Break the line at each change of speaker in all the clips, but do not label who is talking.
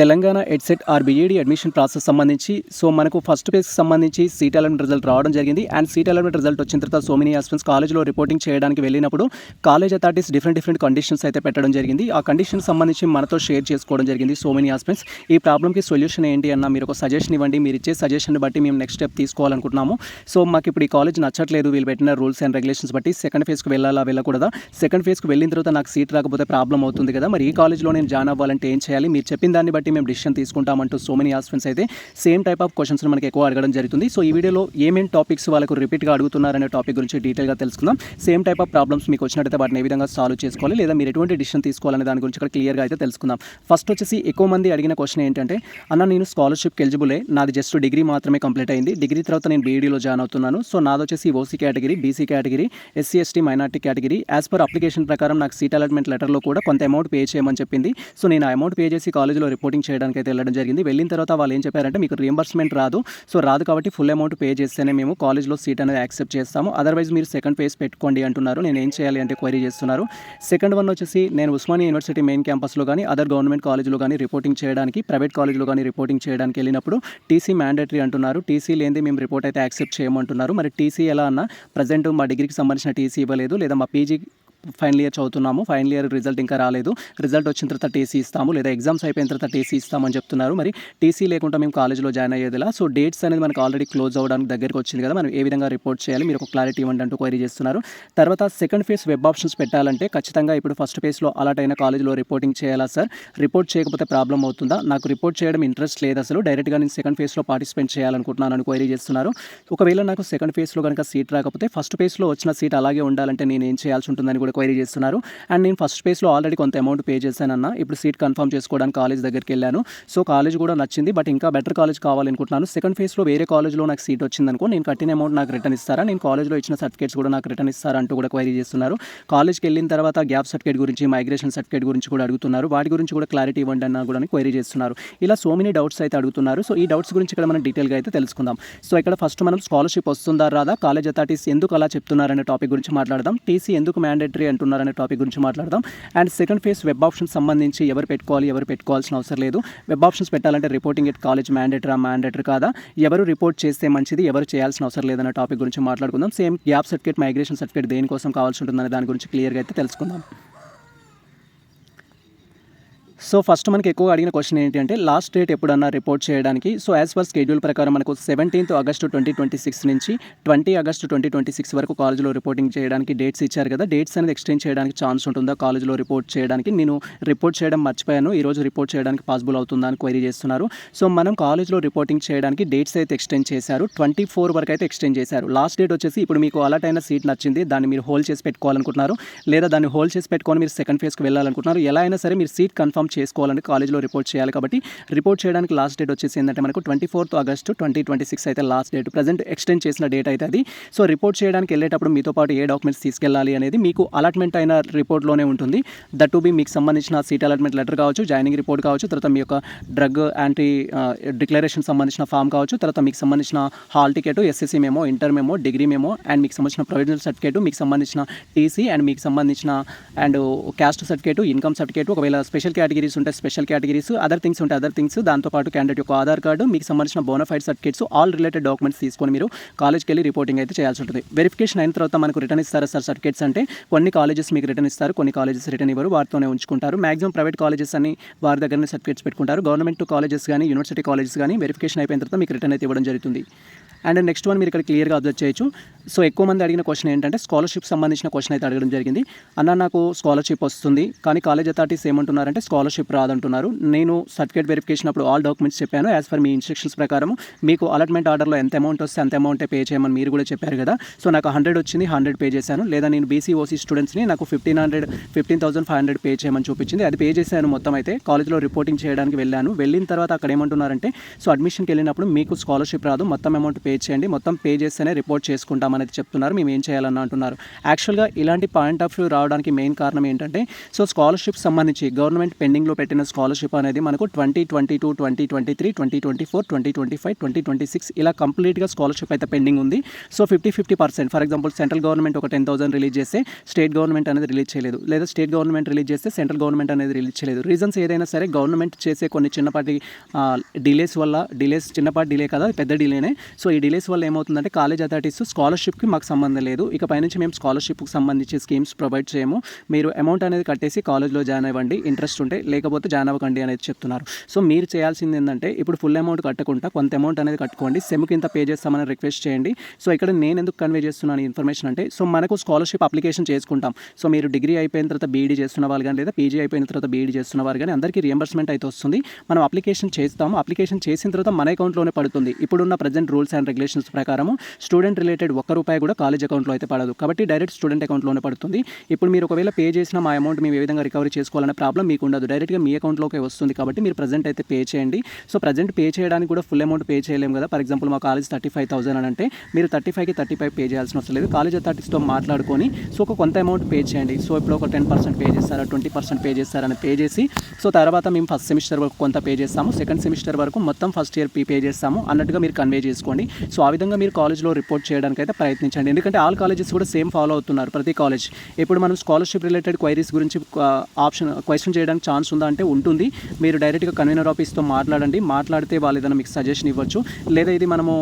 Telangana EdCET or BEd admission process సంబంధించి మనకు first ఫేజ్కి సంబంధించి సీట్ అలాట్మెంట్ రిజల్ట్ రావడం జరిగింది. అండ్ సీట్ అలాట్మెంట్ రిజల్ట్ వచ్చిన తర్వాత సో మెనీ ఆస్పిరెంట్స్ కాలేజ్లో రిపోర్టింగ్ చేయడానికి వెళ్ళినప్పుడు కాలేజ్ అథారిటీస్ డిఫరెంట్ కండిషన్స్ అయితే పెట్టడం జరిగింది. ఆ కండిషన్ సంబంధించి మనతో షేర్ చేసుకోవడం జరిగింది సో మెనీ ఆస్పిరెంట్స్. ఈ ప్రాబ్లమ్కి సొల్యూషన్ ఏంటి అన్న మీరు ఒక సజెషన్ ఇవ్వండి. మీరు ఇచ్చే సజెషన్ బట్టి మేము నెక్స్ట్ స్టెప్ తీసుకోవాలనుకుంటున్నాము. సో మాకు ఇప్పుడు ఈ కాలేజ్ నచ్చట్లేదు, వీళ్ళు పెట్టిన రూల్స్ అండ్ రెగ్యులేషన్స్ బట్టి సెకండ్ ఫేజ్కి వెళ్ళాలా వెళ్ళకూడదా, సెకండ్ ఫేజ్కి వెళ్ళిన తర్వాత నాకు సీట్ రాకపోతే ప్రాబ్లం అవుతుంది కదా, మరి ఈ కాలేజ్లో నేను జాయిన్ అవ్వాలంటే ఏం చేయాలి, మీరు చెప్పిన దాన్ని బట్టి మేము డిసిషన్ తీసుకుంటామంటూ సో మెనీ ఆస్పిరెంట్స్ అయితే సేమ్ టైప్ ఆఫ్ క్వశ్చన్స్ మనకి ఎక్కువ అడగడం జరుగుతుంది. సో ఈ వీడియోలో ఏమేమి టాపిక్స్ వాళ్ళకు రిపీట్గా అడుగుతున్నారనే టాపిక్ గురించి డీటెయిల్గా తెలుసుకుందాం. సేమ్ టైప్ ఆఫ్ ప్రాబ్లమ్స్ మీకు వచ్చినట్టయితే వాటిని ఏ విధంగా సాల్వ్ చేసుకోవాలి, లేదా మీరు ఎటువంటి డిసిషన్ తీసుకోవాలనే దాని గురించి ఇక్కడ క్లియర్గా అయితే తెలుసుకుందాం. ఫస్ట్ వచ్చేసి ఎక్కువ మంది అడిగిన క్వశ్చన్ ఏంటంటే, అన్న నేను స్కాలర్షిప్కి ఎలిజిబులే, నాది జస్ట్ డిగ్రీ మాత్రమే కంప్లీట్ అయింది, డిగ్రీ తర్వాత నేను బీఈడీలో జాయిన్ అవుతున్నాను. సో నాది వచ్చేసి OC category, BC category, SC ST minority category. As per application ప్రకారం నాకు సీట్ అలాట్మెంట్ లెటర్లో కూడా కొంత అమౌంట్ పే చేయమని చెప్పింది. సో నేను ఆ అమౌంట్ పే చేసి కాలేజ్లో రిపోర్టింగ్ చేయడానికి అయితే వెళ్ళడం జరిగింది. వెళ్ళిన తర్వాత వాళ్ళు ఏం చెప్పారంటే, మీకు రియంబర్స్మెంట్ రాదు, సో రాదు కాబట్టి ఫుల్ అమౌంట్ పే చేస్తేనే మేము కాలేజ్లో సీట్ అనేది యాక్సెప్ట్ చేస్తాము, అదర్వైజ్ మీరు సెకండ్ ఫేజ్ పెట్టుకోండి అంటున్నారు. నేను ఏం చేయాలి అంటే క్వైరీ చేస్తున్నారు. సెకండ్ వన్ వచ్చేసి, నేను ఉస్మానియా యూనివర్సిటీ మెయిన్ క్యాంపస్లో కానీ అదర్ గవర్నమెంట్ కాలేజ్లో కానీ రిపోర్టింగ్ చేయడానికి, ప్రైవేట్ కాలేజ్లో కానీ రిపోర్టింగ్ చేయడానికి వెళ్ళినప్పుడు టీసీ మ్యాండేటరీ అంటున్నారు. టీసీ లేనిది మేము రిపోర్ట్ అయితే యాక్సెప్ట్ చేయమంటున్నారు. మరి టీసీ ఎలా అన్న, ప్రజెంట్ మా డిగ్రీకి సంబంధించిన టీసీ ఇవ్వలేదు, లేదా మా పీజీ ఫైనల్ ఇయర్ చదువుతున్నాము, ఫైనల్ ఇయర్ రిజల్ట్ ఇంకా రాలేదు, రిజల్ట్ వచ్చిన తర్వాత టీసీ ఇస్తాము, లేదా ఎగ్జామ్స్ అయిపోయిన తర్వాత టీసీ ఇస్తామని చెప్తున్నారు. మరి టీసీ లేకుండా మేము కాలేజ్లో జాయిన్ అయ్యేదిలా. సో డేట్స్ అనేది మనకు ఆల్రెడీ క్లోజ్ అవ్వడానికి దగ్గరికి వచ్చింది కదా, మనం ఏ విధంగా రిపోర్ట్ చేయాలి, మీరు ఒక క్లారిటీ ఇవ్వండి అంటూ క్వైరీ చేస్తున్నారు. తర్వాత సెకండ్ ఫేజ్ వెబ్ ఆప్షన్స్ పెట్టాలంటే ఖచ్చితంగా ఇప్పుడు ఫస్ట్ ఫేజ్లో అలాట్ అయిన కాలేజ్లో రిపోర్టింగ్ చేయాలా సార్, రిపోర్ట్ చేయకపోతే ప్రాబ్లం అవుతుందా, నాకు రిపోర్ట్ చేయడం ఇంట్రెస్ట్ లేదు, అసలు డైరెక్ట్గా నేను సెకండ్ ఫేజ్లో పార్టిసిపేట్ చేయాలనుకుంటున్నాను అని క్వైరీ చేస్తున్నారు. ఒకవేళ నాకు సెకండ్ ఫేజ్లో కనుక సీట్ రాకపోతే ఫస్ట్ ఫేజ్లో వచ్చిన సీట్ అలాగే ఉండాలంటే నేను ఏం చేయాల్సి ఉంటుందని కూడా క్వైరీ చేస్తున్నారు. అండ్ నేను ఫస్ట్ ఫేజ్లో ఆల్రెడీ కొంత అమౌంట్ పే చేశానన్న, ఇప్పుడు సీట్ కన్ఫర్మ్ చేసుకోవడానికి కాలేజ్ దగ్గరికి వెళ్ళాను. సో కాలేజ్ కూడా నచ్చింది, బట్ ఇంకా బెటర్ కాలేజ్ కావాలనుకుంటున్నాను. సెకండ్ ఫేజ్లో వేరే కాలేజ్లో నాకు సీట్ వచ్చిందనుకో, నేను కట్టిన అమౌంట్ నాకు రిటర్న్ ఇస్తారా, నేను కాలేజ్లో ఇచ్చిన సర్టిఫికేట్స్ కూడా నాకు రిటర్న్ ఇస్తారా అంటూ కూడా క్వైరీ చేస్తున్నారు. కాలేజ్కి వెళ్ళిన తర్వాత గ్యాప్ సర్టిఫికేట్ గురించి, మైగ్రేషన్ సర్టిఫికేట్ గురించి కూడా అడుగుతున్నారు. వాటి గురించి కూడా క్లారిటీ ఇవ్వండి అన్న కూడా క్వైరీ చేస్తున్నారు. ఇలా సో మెనీ డౌట్స్ అయితే అడుగుతున్నారు. సో ఈ డౌట్స్ గురించి ఇక్కడ మనం డీటెయిల్గా అయితే తెలుసుకుందాం. సో ఇక్కడ ఫస్ట్ మనం స్కాలర్షిప్ వస్తుందా రాదా, కాలేజ్ అథారిటీస్ ఎందుకు అలా చెప్తున్నారనే టాపిక్ గురించి మాట్లాడదాం. టీసీ ఎందుకు మ్యాండేటరీ అంటున్నారనే టాపిక్ గురించి మాట్లాడదాం. And second phase web options సంబంధించి ఎవరు పెట్టుకోవాలి, ఎవరు పెట్టుకోవాల్సిన అవసరం లేదు, వెబ్ ఆప్షన్స్ పెట్టాలంటే రిపోర్టింగ్ ఎట్ కాలేజ్ మ్యాండేటరీ కాదా, ఎవరు రిపోర్ట్ చేస్తే మంచిది, ఎవరు చేయాల్సిన అవసరం లేదన్న టాపిక్ గురించి మాట్లాడుకుందాం. Same gap certificate, migration certificate దేనికోసం కావాల్సి ఉంటుందనే దాని గురించి క్లియర్గా అయితే తెలుసుకుందాం. సో ఫస్ట్ మనకి ఎక్కువ అడిగిన క్వశ్చన్ ఏంటంటే, లాస్ట్ డేట్ ఎప్పుడన్నా రిపోర్ట్ చేయడానికి. సో యాజ్ పర్ స్కెడ్యూల్ ప్రకారం మనకు 17th August 2026 నుంచి 20 August 2026 వరకు కాలేజ్లో రిపోర్టింగ్ చేయడానికి డేట్స్ ఇచ్చారు కదా, డేట్స్ అనేది ఎక్స్టెండ్ చేయడానికి ఛాన్స్ ఉంటుందా కాలేజ్లో రిపోర్ట్ చేయడానికి. నేను రిపోర్ట్ చేయడం మర్చిపోయాను, ఈరోజు రిపోర్ట్ చేయడానికి పాసిబుల్ అవుతుందా అని క్వైరీ చేస్తున్నారు. సో మనం కాలేజ్లో రిపోర్టింగ్ చేయడానికి డేట్స్ అయితే ఎక్స్టెండ్ చేశారు, 24 వరకు అయితే ఎక్స్టెండ్ చేశారు. లాస్ట్ డేట్ వచ్చేసి ఇప్పుడు మీకు అలాట్ అయిన సీట్ నచ్చింది, దాన్ని మీరు హోల్డ్ చేసి పెట్టుకోవాలనుకుంటున్నారు, లేదా దాన్ని హోల్డ్ చేసి పెట్టుకొని మీరు సెకండ్ ఫేజ్కి వెళ్ళాలనుకుంటున్నారు. ఎలా అయినా సరే మీరు సీట్ కన్ఫర్మ్ చేసుకోవాలని కాలేజ్లో రిపోర్ట్ చేయాలి. కాబట్టి రిపోర్ట్ చేయడానికి లాస్ట్ డేట్ వచ్చేసి ఏంటంటే మనకు 24th August 2026 అయితే లాస్ట్ డేట్, ప్రజెంట్ ఎక్స్టెండ్ చేసిన డేట్ అయితే అది. సో రిపోర్ట్ చేయడానికి వెళ్ళేటప్పుడు మీతో పాటు ఏ డాక్యుమెంట్స్ తీసుకెళ్ళాలి అనేది మీకు అలాట్మెంట్ అయిన రిపోర్ట్లోనే ఉంటుంది. దట్ టు బి మీకు సంబంధించిన సీట్ అలాట్మెంట్ లెటర్ కావచ్చు, జాయినింగ్ రిపోర్ట్ కావచ్చు, తర్వాత మీ యొక్క డ్రగ్ యాంటీ డిక్లరేషన్ సంబంధించిన ఫామ్ కావచ్చు, తర్వాత మీకు సంబంధించిన hall ticket, SSC memo, inter memo, degree memo, and మీకు సంబంధించిన ప్రొవిజనల్ సర్టిఫికేట్, మీకు సంబంధించిన టీసీ, అండ్ మీకు సంబంధించిన and caste certificate, income certificate, ఒకవేళ స్పెషల్ కేటగిరీస్ ఉంటే స్పెషల్ కేటగిరీస్, అదర్ థింగ్స్ ఉంటే అదర్ థింగ్స్, దాంతోపాటు క్యాండిడేట్ యొక్క ఆధార్ కార్డు, మీకు సంబంధించిన bonafide certificates, all related documents తీసుకొని మీరు కాలేజ్కి వెళ్ళి రిపోర్టింగ్ అయితే చేయాల్సి ఉంటుంది. వెరిఫికేషన్ అయిన తర్వాత మనకు రిటర్న్ ఇస్తారా సార్ సర్టిఫికేట్స్ అంటే, కొన్ని కాలేజెస్ మీకు రిటర్న్ ఇస్తారు, కొన్ని కాలేజెస్ రిటర్న్ ఇవ్వరు, వారితోనే ఉంచుకుంటారు. మాక్సిమం ప్రైవేట్ కాలేజెస్ అని వారి దగ్గరనే సర్టిఫికేట్స్ పెట్టుకుంటారు. గవర్నమెంట్ కాలేజెస్ కానీ యూనివర్సిటీ కాలేజెస్ కానీ వెరిఫికేషన్ అయిపోయిన తర్వాత మీకు రిటర్న్ అయితే ఇవ్వడం జరుగుతుంది. అండ్ నెక్స్ట్ వన్ మీరు ఇక్కడ క్లియర్గా అబ్జర్వ్ చేయొచ్చు. సో ఎక్కువ మంది అడిగిన క్వశ్చన్ ఏంటంటే, స్కాలర్షిప్ సంబంధించిన క్వశ్చన్ అయితే అడగడం జరిగింది. అన్న నాకు స్కాలర్షిప్ వస్తుంది, కానీ కాలేజ్ అథారిటీస్ ఏమంటున్నారంటే స్కాలర్షిప్ రాదంటున్నారు. నేను సర్టిఫికేట్ వెరిఫికేషన్ అప్పుడు ఆల్ డాక్యుమెంట్స్ చెప్పాను, యాజ్ పర్ మీ ఇన్స్ట్రక్షన్స్ ప్రకారం మీకు అలాట్మెంట్ ఆర్డర్లో ఎంత అమౌంట్ వస్తే అంత అమౌంటే పే చేయమని మీరు కూడా చెప్పారు కదా. సో నాకు 100 వచ్చింది, 100 పే చేశాను. లేదా నేను బీసీ ఓసీ స్టూడెంట్స్ని నాకు 15,500 పే చేయమని చూపించింది, అది పే చేశాను. మొత్తం అయితే కాలేజ్లో రిపోర్టింగ్ చేయడానికి వెళ్ళాను. వెళ్ళిన తర్వాత అక్కడ ఏమంటున్నారంటే, సో అడ్మిషన్కి వెళ్ళినప్పుడు మీకు స్కాలర్షిప్ రాదు, మొత్తం అమౌంట్ పే పే చేయండి, మొత్తం పే చేస్తేనే రిపోర్ట్ చేసుకుంటామనేది చెప్తున్నారు. మేము ఏం చేయాలని అంటున్నారు. యాక్చువల్గా ఇలాంటి పాయింట్ ఆఫ్ వ్యూ రావడానికి మెయిన్ కారణం ఏంటంటే సో స్కాలర్షిప్ సంబంధించి గవర్నమెంట్ పెండింగ్లో పెట్టిన స్కాలర్షిప్ అనేది మనకు 2022, 2023, 2024, 2025, 2026 ఇలా కంప్లీట్గా స్కాలర్షిప్ అయితే పెండింగ్ ఉంది. So 50% for example central government ఒక 10,000 రిలీజ్ చేస్తే స్టేట్ గవర్నమెంట్ అనేది రిలీజ్ చేయలేదు, లేదా స్టేట్ గవర్నమెంట్ రిలీజ్ చేస్తే సెంట్రల్ గవర్నమెంట్ అనేది రిలీజ్ చేయలేదు. రీజన్స్ ఏదైనా సరే గవర్నమెంట్ చేసే కొన్ని చిన్నపాటి డిలేస్ వల్ల, చిన్నపాటి డిలే కదా, పెద్ద డిలేనే. సో ఈ డిలేస్ వల్ల ఏమవుతుందంటే కాలేజ్ అథారిటీస్ స్కాలర్షిప్కి మాకు సంబంధం లేదు, ఇక పైనుంచి మేము స్కాలర్షిప్కి సంబంధించి స్కీమ్స్ ప్రొవైడ్ చేయము, మీరు అమౌంట్ అనేది కట్టేసి కాలేజ్లో జాయిన్ అవ్వండి, ఇంట్రెస్ట్ ఉంటే, లేకపోతే జాయిన్ అవ్వకండి అనేది చెప్తున్నారు. సో మీరు చేయాల్సింది ఏంటంటే ఇప్పుడు ఫుల్ అమౌంట్ కట్టకుండా కొంత అమౌంట్ అనేది కట్టుకోండి, సెమ్కి ఇంత పే చేస్తామని రిక్వెస్ట్ చేయండి. సో ఇక్కడ నేను ఎందుకు కన్వే చేస్తున్నాను ఇన్ఫర్మేషన్ అంటే సో మనకు స్కాలర్షిప్ అప్లికేషన్ చేసుకుంటాం. సో మీరు డిగ్రీ అయిపోయిన తర్వాత బీఈడీ చేస్తున్న వాళ్ళు కానీ, లేదా పీజీ అయిపోయిన తర్వాత బీఈడీ చేస్తున్న వారు కానీ అందరికీ రియంబర్స్మెంట్ అయితే వస్తుంది. మనం అప్లికేషన్ చేస్తాము, అప్లికేషన్ చేసిన తర్వాత మన అకౌంట్లోనే పడుతుంది. ఇప్పుడున్న ప్రజెంట్ రూల్స్ అండ్ రెగ్యులేషన్స్ ప్రకారం స్టూడెంట్ రిలేటెడ్ ₹1 కూడా కాలేజ్ అకౌంట్లో అయితే పడదు, కాబట్టి డైరెక్ట్ స్టూడెంట్ అకౌంట్లోనే పడుతుంది. ఇప్పుడు మీరు ఒకవేళ పే చేసిన మా అమౌంట్ మేము ఏ విధంగా రికవరీ చేసుకోవాలనే ప్రాబ్లం మీకు ఉండదు, డైరెక్ట్గా మీ అకౌంట్లోకి వస్తుంది. కాబట్టి మీరు ప్రజెంట్ అయితే పే చేయండి. సో ప్రజెంట్ పే చేయడానికి కూడా ఫుల్ అమౌంట్ పే చేయలేము కదా. ఫర్ ఎగ్జాంపుల్ మా కాలేజ్ 35,000 అని అంటే మీరు 35కి 35 పే చేయాల్సిన అవసరం లేదు. కాలేజ్ అథారిటీస్తో మాట్లాడుకొని సో ఒక కొంత అమౌంట్ పే చేయండి. సో ఇప్పుడు ఒక 10% పే చేస్తారా, 20% పే చేస్తారని పే చేసి సో తర్వాత మేము ఫస్ట్ సెమిస్టర్ వరకు కొంత పే చేస్తాము, సెకండ్ సెమిస్టర్ వరకు మొత్తం ఫస్ట్ ఇయర్ పే చేస్తాము అన్నట్టుగా మీరు కన్వే చేసుకోండి. సో ఆ విధంగా మీరు కాలేజ్లో రిపోర్ట్ చేయడానికి అయితే ప్రయత్నించండి. ఎందుకంటే ఆల్ కాలేజెస్ కూడా సేమ్ ఫాలో అవుతున్నారు, ప్రతి కాలేజ్. ఇప్పుడు మనం స్కాలర్షిప్ రిలేటెడ్ క్వైరీస్ గురించి క్వశ్చన్ చేయడానికి ఛాన్స్ ఉందా అంటే ఉంటుంది. మీరు డైరెక్ట్గా కన్వీనర్ ఆఫీస్తో మాట్లాడితే వాళ్ళు ఏదైనా మీకు సజెషన్ ఇవ్వచ్చు, లేదా ఇది మనము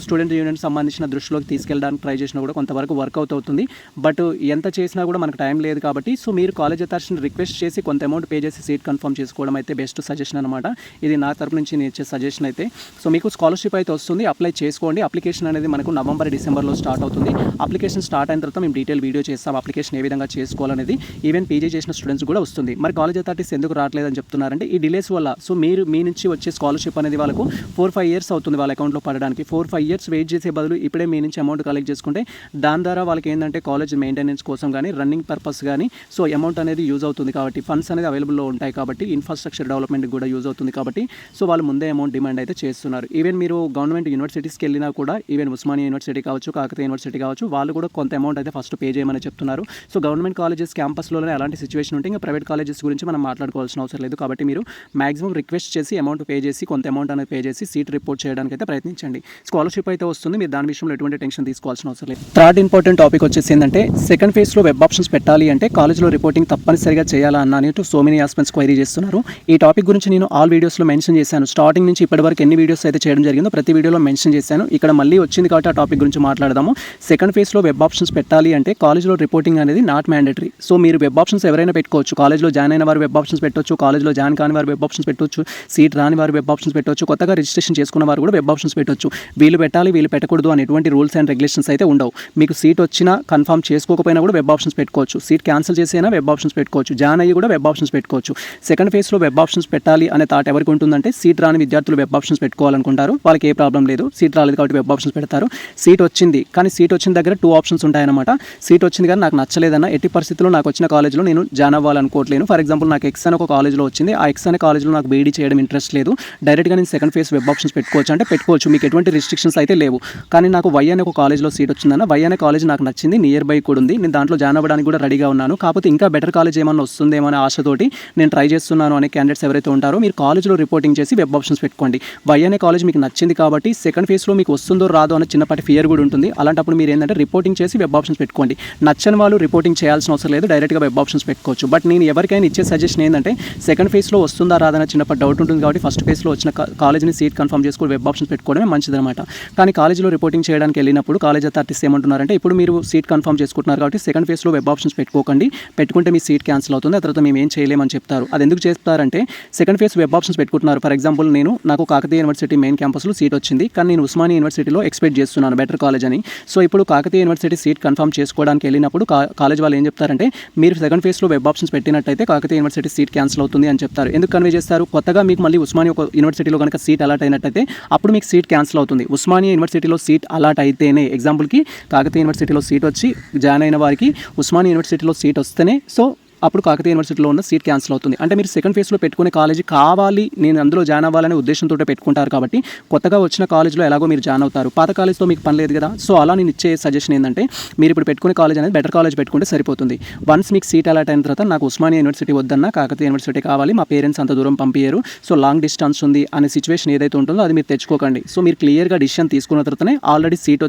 స్టూడెంట్ యూనియన్ సంబంధించిన దృష్టిలోకి తీసుకెళ్ళడానికి ట్రై చేసినా కూడా కొంతవరకు వర్కౌట్ అవుతుంది. బట్ ఎంత చేసినా కూడా మనకు టైం లేదు కాబట్టి సో మీరు కాలేజ్ అథారిటీని రిక్వెస్ట్ చేసి కొంత అమౌంట్ పే చేసి సీట్ కన్ఫర్మ్ చేసుకోవడం అయితే బెస్ట్ సజెషన్ అనమాట. ఇది నా తరపు నుంచి నేను ఇచ్చే సజెషన్ అయితే. సో మీకు స్కాలర్షిప్ అయితే వస్తుంది, అప్లై చేసుకోండి. అప్లికేషన్ అనేది మనకు నవంబర్, డిసెంబర్లో స్టార్ట్ అవుతుంది. అప్లికేషన్ స్టార్ట్ అయిన తర్వాత మేము డీటెయిల్ వీడియో చేస్తాం, అప్లికేషన్ ఏ విధంగా చేసుకోవాలనేది. ఈవెన్ పీజీ చేసిన స్టూడెంట్స్ కూడా వస్తుంది. మరి కాలేజ్ అథారిటీస్ ఎందుకు రావట్లేదని చెప్తున్నారంటే ఈ డిలేస్ వల్ల. సో మీరు మీ నుంచి వచ్చే స్కాలర్షిప్ అనేది వాళ్ళకు 4-5 ఇయర్స్ అవుతుంది వాళ్ళ అకౌంట్లో పడడానికి. 4-5 ఇయర్స్ వెయిట్ చేసే బదులు ఇప్పుడే మీ నుంచి అమౌంట్ కలెక్ట్ చేసుకుంటే దాని ద్వారా వాళ్ళకి ఏంటంటే కాలేజ్ మెయింటెనెన్స్ కోసం కానీ, రన్నింగ్ పర్పస్ కానీ సో అమౌంట్ అనేది యూజ్ అవుతుంది కాబట్టి, ఫండ్స్ అనేది అవైలబుల్లో ఉంటాయి కాబట్టి, ఇన్ఫ్రాస్ట్రక్చర్ డెవలప్మెంట్కి కూడా యూజ్ అవుతుంది కాబట్టి సో వాళ్ళు ముందే అమౌంట్ డిమాండ్ అయితే చేస్తున్నారు. ఈవెన్ మీరు గవర్నమెంట్ యూనివర్సిటీస్కి వెళ్ళినా కూడా, ఈవెన్ ఉస్మానియా యూనివర్సిటీ కావచ్చు, కాకతీయ యూనివర్సిటీ కావచ్చు, వాళ్ళు కూడా కొంత అమౌంట్ అయితే ఫస్ట్ పే చేయమని చెప్తున్నారు. సో గవర్నమెంట్ కాలేజెస్ క్యాంపస్లోనే అలాంటి సిచ్యువేషన్ ఉంటే ఇంకా ప్రైవేట్ కాలేజెస్ గురించి మనం మాట్లాడుకోవాల్సిన అవసరం లేదు. కాబట్టి మీరు మాక్సిమం రిక్వెస్ట్ చేసి అమౌంట్ పే చేసి కొంత అమౌంట్ అనేది పే చేసి సీట్ రిపోర్ట్ చేయడానికి అయితే ప్రయత్నించండి. స్కాలర్షిప్ అయితే వస్తుంది, మీరు దాని విషయంలో ఎటువంటి టెన్షన్ తీసుకోవాల్సిన అవసరం లేదు. థర్డ్ ఇంపార్టెంట్ టాపిక్ వచ్చేసి ఏంటంటే సెకండ్ ఫేజ్లో వెబ్ ఆప్షన్స్ పెట్టాలి అంటే కాలేజ్లో రిపోర్టింగ్ తప్పనిసరిగా చేయాలా అన్నట్టు సో మెనీ ఆస్పెక్ట్స్ క్వైరీ చేస్తున్నారు. ఈ టాపిక్ గురించి నేను ఆల్ వీడియోస్లో మెన్షన్ చేశాను. స్టార్టింగ్ నుంచి ఇప్పటివరకు ఎన్ని వీడియోస్ అయితే చేయడం జరిగిందో ప్రతి వీడియోలో మెన్షన్ చేశాను. ఇక్కడ మళ్ళీ వచ్చింది కాబట్టి ఆ టాపిక్ గురించి మాట్లాడదాము. సెకండ్ ఫేజ్లో వెబ్ ఆప్షన్స్ పెట్టాలి అంటే కాలేజ్లో రిపోర్టింగ్ అనేది నాట్ మ్యాండేటరీ. సో మీరు వెబ్ ఆప్షన్స్ ఎవరైనా పెట్టుకోవచ్చు. కాలేజ్లో జాయిన్ అయిన వారు వెబ్ ఆప్షన్స్ పెట్టవచ్చు, కాలేజ్లో జాయిన్ కాని వారు వెబ్ ఆప్షన్స్ పెట్టవచ్చు, సీట్ రాని వారు వెబ్ ఆప్షన్స్ పెట్టవచ్చు, కొత్తగా రిజిస్ట్రేషన్ చేసుకున్న వారు కూడా వెబ్ ఆప్షన్స్ పెట్టవచ్చు. వీళ్ళు పెట్టాలి, వీళ్ళు పెట్టకూడదు అని ఎటువంటి రూల్స్ అండ్ రెగ్యులేషన్స్ అయితే ఉండవు. మీకు సీట్ వచ్చినా కన్ఫర్మ్ చేసుకోకపోయినా కూడా వెబ్ ఆప్షన్స్ పెట్టుకోవచ్చు. సీట్ క్యాన్సిల్ చేసైనా వెబ్ ఆప్షన్స్ పెట్టుకోవచ్చు, జాయిన్ అయ్యి కూడా వెబ్ ఆప్షన్స్ పెట్టుకోవచ్చు. సెకండ్ ఫేజ్లో వెబ్ ఆప్షన్స్ పెట్టాలి అనే థాట్ ఎవరికి ఉంటుందంటే సీట్ రాని విద్యార్థులు వెబ్ ఆప్షన్స్ పెట్టుకోవాలనుకుంటారు. వాళ్ళకి ఏ ప్రాబ్లం లేదు, సీట్ రాలేదు కాబట్టి వెబ్ ఆప్షన్స్ పెడతారు. సీట్ వచ్చింది కానీ సీట్ వచ్చిన దగ్గర 2 ఆప్షన్స్ ఉంటాయన్నమాట. సీట్ వచ్చింది కానీ నాకు నచ్చలేదన్న, ఎట్టి పరిస్థితుల్లో నాకు వచ్చిన కాలేజ్లో నేను జాయిన్ అవ్వాలనుకోవట్లేను. ఫర్ ఎగ్జాంపుల్ నాకు ఎక్స్ అని ఒక కాలేజ్లో వచ్చింది, ఆ ఎక్స్ అనే కాలేజ్లో నాకు బీఈడీ చేయడం ఇంట్రెస్ట్ లేదు, డైరెక్ట్గా నేను సెకండ్ ఫేజ్ వెబ్ ఆప్షన్స్ పెట్టుకోవచ్చు అంటే పెట్టుకోవచ్చు, మీకు ఎటువంటి రిస్ట్రిక్షన్స్ అయితే లేవు. కానీ నాకు వై అనే ఒక కాలేజ్లో సీట్ వచ్చిందన్న, వై అనే కాలేజ్ నాకు నచ్చింది, నియర్ బై కూడా ఉంది, నేను దాంట్లో జాయిన్ అవ్వడానికి కూడా రెడీగా ఉన్నాను. కాకపోతే ఇంకా బెటర్ కాలేజ్ ఏమన్నా వస్తుందేమో అనే ఆశతోటి నేను ట్రై చేస్తున్నాను అనే క్యాండిడేట్స్ ఎవరైతే ఉంటారో మీరు కాలేజ్లో రిపోర్టింగ్ చేసి వెబ్ ఆప్షన్స్ పెట్టుకోండి. వై అనే కాలేజ్ మీకు నచ్చింది కాబట్టి సెకండ్ ఫేజ్లో మీకు వస్తుందో రాదో అనే చిన్నపాటి ఫియర్ కూడా ఉంటుంది. అలాంటప్పుడు మీరు ఏంటంటే రిపోర్టింగ్ చేసి వెబ్ ఆప్షన్స్ పెట్టుకోండి. నచ్చని వాళ్ళు రిపోర్టింగ్ చేయాల్సిన అవసరం లేదు, డైరెక్ట్గా వెబ్ ఆప్షన్స్ పెట్టుకోవచ్చు. బట్ నేను ఎవరికైనా ఇచ్చే సజెషన్ ఏంటంటే సెకండ్ ఫేజ్లో వస్తుందా రాదన్న చిన్నపాటి డౌట్ ఉంటుంది కాబట్టి ఫస్ట్ ఫేజ్లో వచ్చిన కాలేజ్ని సీట్ కన్ఫర్మ్ చేసుకుని వెబ్ ఆప్షన్స్ పెట్టుకోవడమే మంచిదన్నమాట. కానీ కాలేజ్లో రిపోర్టింగ్ చేయడానికి వెళ్ళినప్పుడు కాలేజ్ అథారిటీస్ ఏమంటున్నారంటే ఇప్పుడు మీరు సీట్ కన్ఫర్మ్ చేసుకుంటున్నారు కాబట్టి సెకండ్ ఫేజ్లో వెబ్ ఆప్షన్స్ పెట్టుకోకండి, పెట్టుకుంటే మీ సీట్ క్యాన్సిల్ అవుతుంది, ఆ తర్వాత మేము ఏం చేయలేమని చెప్తారు. అది ఎందుకు చేస్తారంటే సెకండ్ ఫేజ్ వెబ్ ఆప్షన్స్ పెట్టుకుంటున్నారు. ఫర్ ఎగ్జాంపుల్ నాకు కాకతీయ యూనివర్సిటీ మెయిన్ క్యాంపస్లో సీట్ వచ్చింది, కానీ నేను ఉస్మానియా యూనివర్సిటీలో ఎక్స్పెక్ట్ చేస్తున్నాను బెటర్ కాలేజ్ అని. సో ఇప్పుడు కాకతీయ యూనివర్సిటీ సీట్ కన్ఫర్మ్ చేసుకోవడానికి వెళ్ళినప్పుడు కాలేజ్ వాళ్ళు ఏం చెప్తారంటే మీరు సెకండ్ ఫేజ్లో వెబ్ ఆప్షన్స్ పెట్టినట్టయితే కాకతీయ యూనివర్సిటీ సీట్ క్యాన్సిల్ అవుతుంది అని చెప్తారు. ఎందుకు కన్వే చేస్తారు? కొత్తగా మీకు మళ్ళీ ఉస్మానియా యూనివర్సిటీలో కనుక సీట్ అలాట్ అయినట్టయితే అప్పుడు మీకు సీట్ క్యాన్సిల్ అవుతుంది. ఉస్మానియా యూనివర్సిటీలో సీట్ అలాట్ అయితేనే, ఎగ్జాంపుల్కి కాకతీయ యూనివర్సిటీలో సీట్ వచ్చి జాయిన్ అయిన వారికి ఉస్మానియా యూనివర్సిటీలో సీట్ వస్తేనే సో అప్పుడు కాకతీయ యూనివర్సిటీలో ఉన్న సీట్ క్యాన్సిల్ అవుతుంది. అంటే మీరు సెకండ్ ఫేజ్లో పెట్టుకునే కాలేజీ కావాలి, నేను అందులో జాయిన్ అవ్వాలనే ఉద్దేశంతో పెట్టుకుంటారు కాబట్టి కొత్తగా వచ్చిన కాలేజ్లో ఎలాగో మీరు జాయిన్ అవుతారు. పాత కాలేజ్తో మీకు పని లేదు కదా. సో అలా నేను ఇచ్చే సజెషన్ ఏంటంటే మీరు ఇప్పుడు పెట్టుకునే కాలేజ్ అనేది బెటర్ కాలేజ్ పెట్టుకుంటే సరిపోతుంది. వన్స్ మీకు సీట్ అలాట్ అయిన తర్వాత నాకు ఉస్మానియా యూనివర్సిటీ వద్దన్నా కాకతీయ యూనివర్సిటీ కావాలి, మా పేరెంట్స్ అంత దూరం పంపించారు, సో లాంగ్ డిస్టెన్స్ ఉంది అనే సిచ్యువేషన్ ఏదైతే ఉంటుందో అది మీరు తెచ్చుకోకండి. సో మీరు క్లియర్గా డిసిషన్ తీసుకున్న తర్వాతనే ఆల్రెడీ సీట్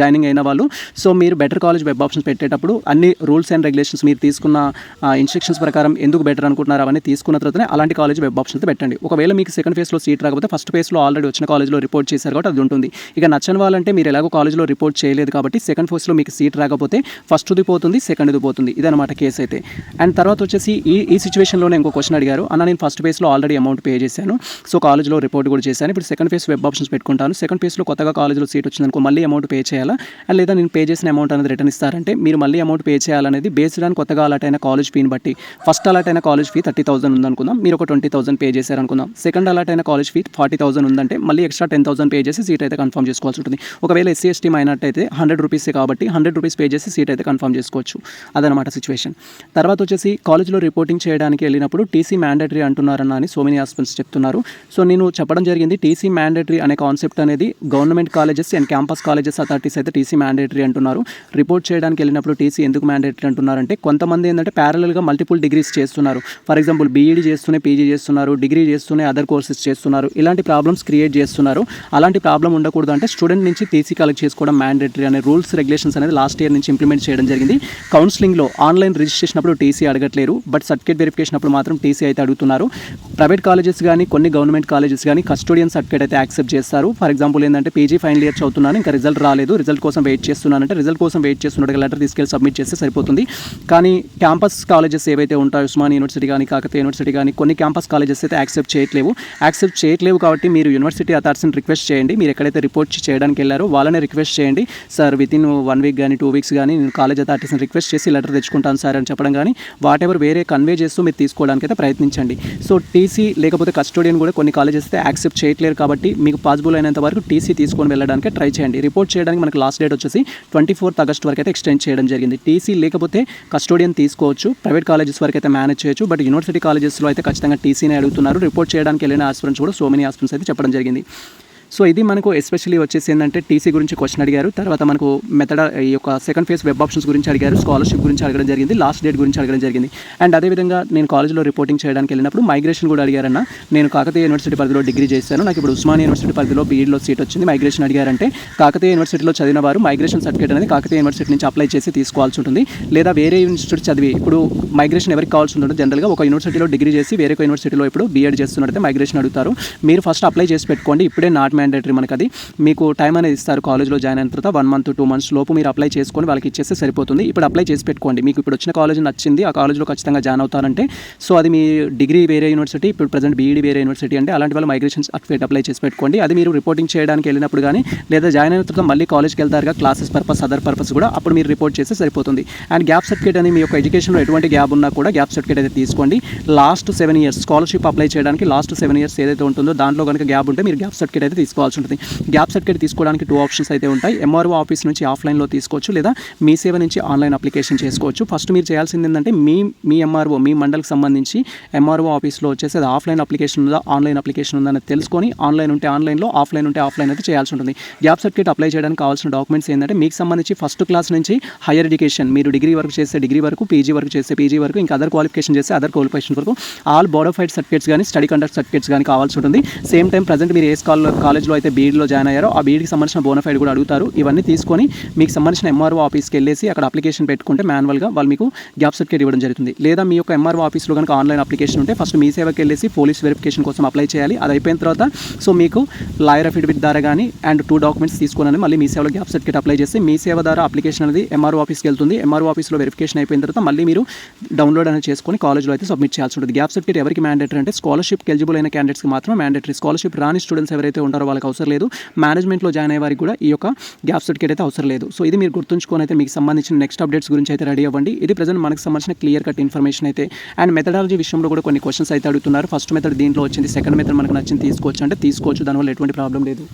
జాయినింగ్ అయిన వాళ్ళు, సో మీరు బెటర్ కాలేజ్ వెబ్ ఆప్షన్స్ పెట్టేటప్పుడు అన్ని రూల్స్ అండ్ రెగ్యులేషన్స్ మీరు తీసుకున్న ఇన్స్ట్రక్షన్స్ ప్రకారం ఎందుకు బెటర్ అనుకుంటున్నారు అవన్నీ తీసుకున్న తర్వాతనే అలాంటి కాలేజ్ వెబ్ ఆప్షన్స్ పెట్టండి. ఒకవేళ మీకు సెకండ్ ఫేజ్లో సీట్ రాకపోతే ఫస్ట్ ఫేజ్లో ఆల్రెడీ వచ్చిన కాలేజ్లో రిపోర్ట్ చేశారు కాబట్టి అది ఉంటుంది. ఇక నచ్చని వాళ్ళంటే మీరు ఎలాగో కాలేజ్లో రిపోర్ట్ చేయలేదు కాబట్టి సెకండ్ ఫేజ్లో మీకు సీట్ రాకపోతే ఫస్ట్ది పోతుంది, సెకండ్ది పోతుంది. ఇదనమాట కేసు అయితే. అండ్ తర్వాత వచ్చేసి ఈ సిచ్యువేషన్లోనే ఇంకో క్వశ్చన్ అడిగారు, అన్న నేను ఫస్ట్ ఫేజ్లో ఆల్రెడీ అమౌంట్ పే చేశాను, సో కాలేజ్లో రిపోర్ట్ కూడా చేశాను, ఇప్పుడు సెకండ్ ఫేజ్ వెబ్ ఆప్షన్స్ పెట్టుకుంటాను, సెకండ్ ఫేజ్లో కొత్తగా కాలేజ్లో సీట్ వచ్చిందనుకో మళ్ళీ అమౌంట్ పే చేయాలా, లేదా నేను పే చేసిన అమౌంట్ అనేది రిటర్న్ ఇస్తారంటే మీరు మళ్ళీ అమౌంట్ పే చేయాలనేది బేస్డ్ ఆన్ కొత్తగా అలాట్ అయిన కాలేజ్ ఫీని బట్టి. ఫస్ట్ అలాట్ అయిన కాలేజ్ ఫీ 30,000 ఉందనుకుందాం, మీరు ఒక 20,000 పే చేశారనుకుందాం. సెకండ్ అలాట్ అయిన కాలేజ్ ఫీ 40,000 ఉందంటే మళ్ళీ ఎక్స్ట్రా 10,000 పే చేసి సీట్ అయితే కన్ఫర్మ్ చేసుకోవాల్సి ఉంటుంది. ఒకవేళ ఎస్సీ ఎస్టీ మైనార్టీ అయితే 100 రూపీసే కాబట్టి 100 రూపీస్ పే చేసి సీట్ అయితే కన్ఫర్మ్ చేసుకోవచ్చు. అదనమాట సిచ్యువేషన్. తర్వాత వచ్చేసి కాలేజ్లో రిపోర్టింగ్ చేయడానికి వెళ్ళినప్పుడు టీసీ మ్యాండేటరీ అంటున్నారన్న అని సో మెనీ ఆస్పిరెంట్స్ చెప్తున్నారు. సో నేను చెప్పడం జరిగింది టీసీ మ్యాండేటరీ అనే కాన్సెప్ట్ అనేది government colleges and campus colleges authorities అయితే టీసీ మ్యాండేటరీ అంటున్నారు. రిపోర్ట్ చేయడానికి వెళ్ళినప్పుడు టీసీ ఎందుకు మ్యాండేటరీ అంటున్నారంటే కొంతమంది ఏంటంటే ప్యారలల్గా మల్టిపుల్ డిగ్రీస్ చేస్తున్నారు. ఫర్ ఎగ్జాంపుల్ బీఈడీ చేస్తూనే పీజీ చేస్తున్నారు, డిగ్రీ చేస్తూనే అదర్ కోర్సెస్ చేస్తున్నారు, ఇలాంటి ప్రాబ్లమ్స్ క్రియేట్ చేస్తున్నారు. అలాంటి ప్రాబ్లం ఉండకూడదు అంటే స్టూడెంట్ నుంచి టీసీ కలెక్ట్ చేసుకోవడం మ్యాండేటరీ అనే రూల్స్ రెగ్యులేషన్స్ అనేది లాస్ట్ ఇయర్ నుంచి ఇంప్లిమెంట్ చేయడం జరిగింది. కౌన్సిలింగ్లో ఆన్లైన్ రిజిస్ట్రేషన్ అప్పుడు టీసీ అడగట్లేరు, బట్ సర్టిఫికేట్ వెరిఫికేషన్ అప్పుడు మాత్రం టీసీ అయితే అడుగుతున్నారు. ప్రైవేట్ కాలేజెస్ కానీ కొన్ని గవర్నమెంట్ కాలేజెస్ కానీ కస్టోడియన్ సర్టిఫికేట్ అయితే యాక్సెప్ట్ చేస్తారు. ఫర్ ఎగ్జాంపుల్ ఏంటంటే పీజీ ఫైనల్ ఇయర్ చదువుతున్నాను, ఇంకా రిజల్ట్ రాలేదు, రిజల్ట్ కోసం వెయిట్ చేస్తున్నానంటే రిజల్ట్ కోసం వెయిట్ చేస్తున్నట్టుగా లెటర్ తీసుకెళ్ళి సబ్మిట్ చేస్తే సరిపోతుంది. కానీ క్యాంపస్ కాలేజెస్ ఏవైతే ఉంటాయో ఉస్మానియా యూనివర్సిటీ కానీ కాకతీయ యూనివర్సిటీ కానీ కొన్ని క్యాంపస్ కాలేజెస్ అయితే యాక్సెప్ట్ చేయట్లేవు కాబట్టి మీరు యూనివర్సిటీ అథారిటీని రిక్వెస్ట్ చేయండి. మీరు ఎక్కడైతే రిపోర్ట్ చేయడానికి వెళ్ళారో వాళ్ళనే రిక్వెస్ట్ చేయండి, సార్ వితిన్ 1 వీక్ కానీ 2 వీక్స్ కానీ నేను కాలేజ్ అథారిటీస్ని రిక్వెస్ట్ చేసి లెటర్ తెచ్చుకుంటాను సార్ అని చెప్పడం కానీ వాట్ ఎవర్ వేరే కన్వే చేస్తూ మీరు తీసుకోవడానికి అయితే ప్రయత్నించండి. సో టీసీ లేకపోతే కస్టోడియన్ కూడా కొన్ని కాలేజెస్ అయితే యాక్సెప్ట్ చేయట్లేరు కాబట్టి మీకు పాసిబుల్ అయినంత వరకు టీసీ తీసుకొని వెళ్ళడానికి ట్రై చేయండి. రిపోర్ట్ చేయడానికి మనకు లాస్ట్ డేట్ వచ్చేసి 24th ఆగస్ట్ వరకు అయితే ఎక్స్టెండ్ చేయడం జరిగింది. టీసీ లేకపోతే కస్టోడియన్ తీసుకోవచ్చు, ప్రైవేట్ కాలేజెస్ వరకు అయితే మేనేజ్ చేయొచ్చు, బట్ యూనివర్సిటీ కాలేజెస్లో అయితే ఖచ్చితంగా టీసీనే అడుగుతున్నారు. రిపోర్ట్ చేయడానికి వెళ్ళిన ఆస్పిరెంట్స్ కూడా సో మెనీ ఆస్పిరెంట్స్ అయితే చెప్పడం జరిగింది. సో ఇది మనకు ఎస్పెషల్లీ వచ్చేసి ఏంటంటే టీసీ గురించి క్వశ్చన్ అడిగారు. తర్వాత మనకు ఈ యొక్క సెకండ్ ఫేజ్ వెబ్ ఆప్షన్స్ గురించి అడిగారు, స్కాలర్షిప్ గురించి అడగడం జరిగింది, లాస్ట్ డేట్ గురించి అడగడం జరిగింది. అండ్ అదేవిధంగా నేను కాలేజ్లో రిపోర్టింగ్ చేయడానికి వెళ్ళినప్పుడు మైగ్రేషన్ కూడా అడిగారన్న. నేను కాకతీయ యూనివర్సిటీ పరిధిలో డిగ్రీ చేశాను, నాకు ఇప్పుడు ఉస్మానియా యూనివర్సిటీ పరిధిలో బీఈడీలో సీట్ వచ్చింది, మైగ్రేషన్ అడిగారంటే కాకతీయ యూనివర్సిటీలో చదివిన వారు మైగ్రేషన్ సర్టిఫికేట్ అనేది కాకతీయ యూనివర్సిటీ నుంచి అప్లై చేసి తీసుకోవాల్సి ఉంటుంది. లేదా వేరే యూనివర్సిటీ చదివి ఇప్పుడు మైగ్రేషన్ ఎవరికి కావాల్సి ఉంటుంది, జనరల్గా ఒక యూనివర్సిటీలో డిగ్రీ చేసి వేరే యూనివర్సిటీలో ఇప్పుడు బీఎడ్ చేస్తున్నట్టే మైగ్రేషన్ అడుగుతారు. మీరు ఫస్ట్ అప్లై చేసి పెట్టుకోండి, ఇప్పుడే నాట్ మ్యాండేటరీ మనకు అది. మీకు టైం అనేది ఇస్తారు కాలేజ్లో జాయిన్ అయిన తర్వాత 1 month 2 months లోపు మీరు అప్లై చేసుకొని వాళ్ళకి ఇచ్చేస్తే సరిపోతుంది. ఇప్పుడు అప్లై చేసి పెట్టుకోండి, మీకు ఇప్పుడు వచ్చిన కాలేజ్ నచ్చింది, ఆ కాలేజ్లో ఖచ్చితంగా జాయిన్ అవుతారంటే సో అది మీ డిగ్రీ వేరే యూనివర్సిటీ, ఇప్పుడు ప్రజెంట్ బీఈడీ వేరే యూనివర్సిటీ అంటే అలాంటి వాళ్ళు మైగ్రేషన్ సర్టిఫికేట్ అప్లై చేసి పెట్టుకోండి. అది మీరు రిపోర్టింగ్ చేయడానికి వెళ్ళినప్పుడు కానీ లేదా జాయిన్ అయిన తర్వాత మళ్ళీ కాలేజ్కి వెళ్తారుగా క్లాసెస్ పర్పస్ అదర్ పర్పస్ కూడా అప్పుడు మీరు రిపోర్ట్ చేస్తే సరిపోతుంది. అండ్ గ్యాప్ సర్టిఫికేట్ అని మీ యొక్క ఎడ్యుకేషన్లో ఎటువంటి గ్యాప్ ఉన్నా కూడా గ్యాప్ సర్టిఫికేట్ అయితే తీసుకోండి. లాస్ట్ 7 years స్కాలర్షిప్ అప్లై చేయడానికి లాస్ట్ 7 years ఏదైతే ఉంటుందో దాంట్లో కనుక గ్యాప్ ఉంటే మీరు గ్యాప్ సర్టిఫికేట్ అయితే తీసుకోవాల్సి ఉంటుంది. గ్యాప్ సర్టిఫికేట్ తీసుకోవడానికి 2 ఆప్షన్స్ అయితే ఉంటాయి. ఎంఆర్ఓ ఆఫీస్ నుంచి ఆఫ్లైన్లో తీసుకోవచ్చు, లేదా మీ సేవ నుంచి ఆన్లైన్ అప్లికేషన్ చేసుకోవచ్చు. ఫస్ట్ మీరు చేయాల్సింది ఏంటంటే మీ ఎంఆర్ఓ మీ మండలికి సంబంధించి ఎంఆర్ఓ ఆఫీస్లో వచ్చేసి అది ఆఫ్లైన్ అప్లికేషన్ ఉందా ఆన్లైన్ అప్లికేషన్ ఉందా అని తెలుసుకొని ఆన్లైన్ ఉంటే ఆన్లైన్లో, ఆఫ్లైన్ ఉంటే ఆఫ్లైన్ అయితే చేయాల్సి ఉంటుంది. గ్యాప్ సర్టిఫికేట్ అప్లై చేయడానికి కావాల్సిన డాక్యుమెంట్స్ ఏంటంటే మీకు సంబంధించి ఫస్ట్ క్లాస్ నుంచి హైయర్ ఎడ్యుకేషన్ మీరు డిగ్రీ వరకు చేస్తే డిగ్రీ వరకు, పీజీ వరకు చేస్తే పీజీ వరకు, ఇంకా అదర్ క్వాలిఫికేషన్ చేస్తే అదర్ క్వాలిఫికేషన్ వరకు ఆల్ బోనఫైడ్ సర్టిఫికేట్స్ కానీ స్టడీ కండక్ట్ సర్టిఫికేట్స్ కానీ కావాల్సి ఉంటుంది. సేమ్ టైం ప్రజెంట్ మీరు ఏ కాలేజ్లో అయితే బీఈడీలో జాయిన్ అయ్యారో ఆ బీఈడీకి సంబంధించిన బోనఫైడ్ కూడా అడుగుతారు. ఇవన్నీ తీసుకొని మీకు సంబంధించిన ఎంఆర్ఓ ఆఫీస్కి వెళ్ళేసి అక్కడ అప్లికేషన్ పెట్టుకుంటే మాన్యువల్గా వాళ్ళు మీకు గ్యాప్ సర్టిఫికేట్ ఇవ్వడం జరుగుతుంది. లేదా మీ యొక్క ఎంఆర్ఓ ఆఫీస్లో కనుక ఆన్లైన్ అప్లికేషన్ ఉంటే ఫస్ట్ మీ సేవకి వెళ్ళేసి పోలీస్ వెరిఫికేషన్ కోసం అప్లై చేయాలి. అది అయిపోయిన తర్వాత సో మీకు లాయర్ అఫిడవిట్ ద్వారా కానీ అండ్ 2 documents తీసుకొని మళ్ళీ మీ సేవలో గ్యాప్ సర్టిఫికేట్ అప్లై చేసి మీ సేవ ద్వారా అప్లికేషన్ అనేది ఎంఆర్ఓ ఆఫీస్కి వెళ్తుంది. ఎంఆర్ఓ ఆఫీస్లో వెరిఫికేషన్ అయిపోయిన తర్వాత మళ్ళీ మీరు డౌన్లోడ్ అనేది చేసుకొని కాలేజ్లో అయితే సబ్మిట్ చేయాల్సి ఉంటుంది. గ్యాప్ సర్టిఫికేట్ ఎవరికి మ్యాండేటరీ అంటే స్కాలర్షిప్కి ఎలిజిబుల్ అయిన క్యాండిడేట్స్కి మాత్రమే మ్యాండేటరీ. స్కాలర్షిప్ రాని స్టూడెంట్స్ ఎవరైతే ఉంటారో వాళ్ళకి అవసరం లేదు. మేనేజ్మెంట్లో జాయిన్ అయ్యే వారికి కూడా ఈ యొక్క గ్యాప్ సర్టిఫికేట్ అయితే అవసరం లేదు. సో ఇది మీరు గుర్తుంచుకొని అయితే మీకు సంబంధించిన నెక్స్ట్ అప్డేట్స్ గురించి అయితే రెడీ అవ్వండి. ఇది ప్రజెంట్ మనకు సంబంధించిన క్లియర్ కట్ ఇన్ఫర్మేషన్ అయితే. అండ్ మెథడాలజీ విషయంలో కూడా కొన్ని క్వశ్చన్స్ అయితే అడుగుతున్నారు. ఫస్ట్ మెథడ్ దీంట్లో వచ్చింది, సెకండ్ మెథడ్ మనకు నచ్చింది తీసుకోవచ్చు అంటే తీసుకోవచ్చు, దానివల్ల ఎటువంటి ప్రాబ్లం లేదు.